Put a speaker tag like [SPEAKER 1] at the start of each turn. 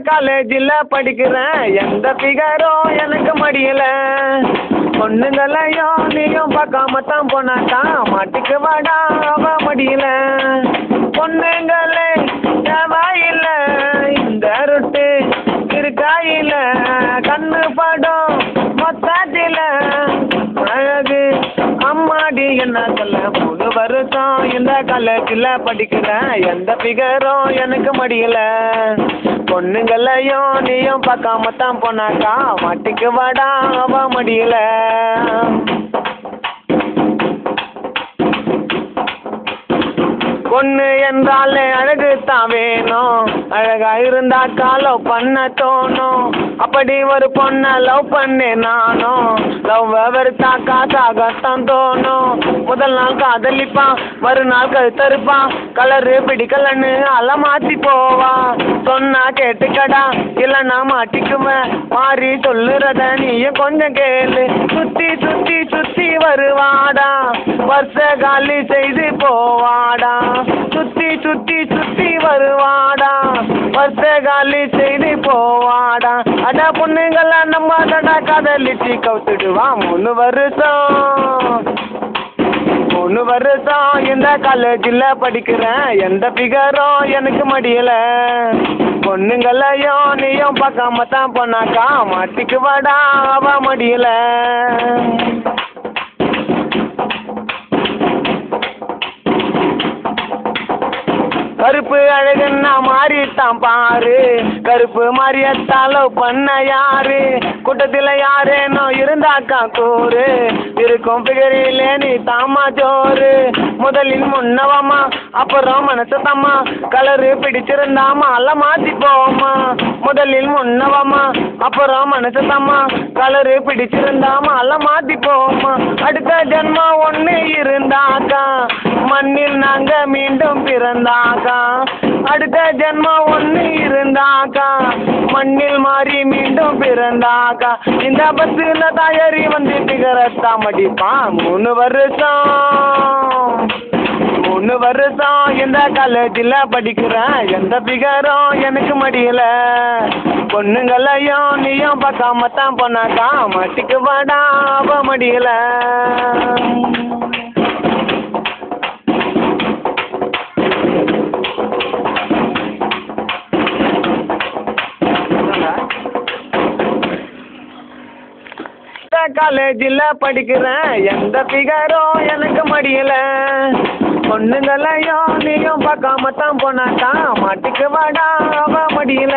[SPEAKER 1] காலேஜில் படிக்கிறேன் எந்த ஃபிகரும் எனக்கு மடியல பொண்ணுங்களையும் நீயும் பார்க்காம தான் போனாக்கா மாட்டிக்கு வாடா அவ மடியல பொண்ணுங்களே தேவையில்லை இந்த ரொட்டு இருக்காயில கண்ணு படம் மொத்தத்தில் அழகு அம்மாடி என்ன சொல்ல 3 வருஷம் இந்த காலேஜில் படிக்கிறேன் எந்த ஃபிகரும் எனக்கு மடியல பொண்ணுங்களையும் நீயும் பார்க்காம தான் போனாக்கா மாட்டிக்கு வாடா அவ மடியல பொண்ணு என்றாலே அழகு தான் வேணும் அழகா இருந்தாக்கா லவ் பண்ண தோணும் அப்படி ஒரு பொண்ணை லவ் பண்ணே நானும் லவ் வெறுத்தாக்கா சாகத்தான் தோணும் முதல் நாள் காதலிப்பான் மறுநாள் கழுத்தறுப்பான் கலரு பிடிக்கலன்னு அலை மாற்றி போவா சொன்னா கேட்டுக்கடா இல்லைன்னா மாட்டிக்குவேன் மாறி சொல்லுறத நீயும் கொஞ்சம் கேளு சுத்தி சுத்தி சுத்தி வருவாடா வருஷ காலி செய்து போவாடா சுத்தி சுத்தி சுத்தி வருவாடா வருஷ காலி செய்து போவாடா அடா பொண்ணுங்கள்லாம் நம்ம தடா காதலிச்சு கவுத்துடுவான் 3 வருஷம் இந்த காலேஜில் படிக்கிறேன் எந்த ஃபிகரும் எனக்கு மடியல பொண்ணுங்களையும் நீயும் பார்க்காம தான் போனாக்கா மாட்டிக்கு வாடா அவ மடியல கருப்பு அழகுன்னா மாறிட்டான் பாரு கருப்பு மாறியத்தான் லவ் பண்ண யாரு கூட்டத்தில் யாரேனோ இருந்தாக்கா கூறு இருக்கும் பிகரிலே நீ தாமா ஜோறு முதலில் முன்னவமா அப்புறம் மனசத்தம்மா கலரு பிடிச்சிருந்தாமா அல்ல மாற்றி போமா முதலில் முன்னவமா அப்புறம் மனசத்தம்மா கலரு பிடிச்சிருந்தாமா அல்ல மாற்றி போமா அடுத்த ஜென்மம் ஒன்று இருந்தாக்கா மண்ணில் நாங்க மீண்டும் பிறந்தாக்கா அடுத்த ஜென்மம் ஒன்று இருந்தாக்கா மண்ணில் மாறி மீண்டும் பிறந்தாக்கா இந்த பஸ்ஸில் தயாரி வந்து பிகரத்தா மடிப்பான் 3 வருஷம் இந்த காலேஜில் படிக்கிறேன் எந்த பிகரும் எனக்கு மடியல பொண்ணுங்களையும் நீயும் பார்க்காம தான் போனாக்கா மாட்டிக்கு வாடா அவ மடியல காலேஜில் படிக்கிறேன் எந்த ஃபிகரும் எனக்கு மடியல பொண்ணுங்களையும் நீயும் பார்க்காம தான் போனாக்கா மாட்டிக்கு வாடா அவ மடியல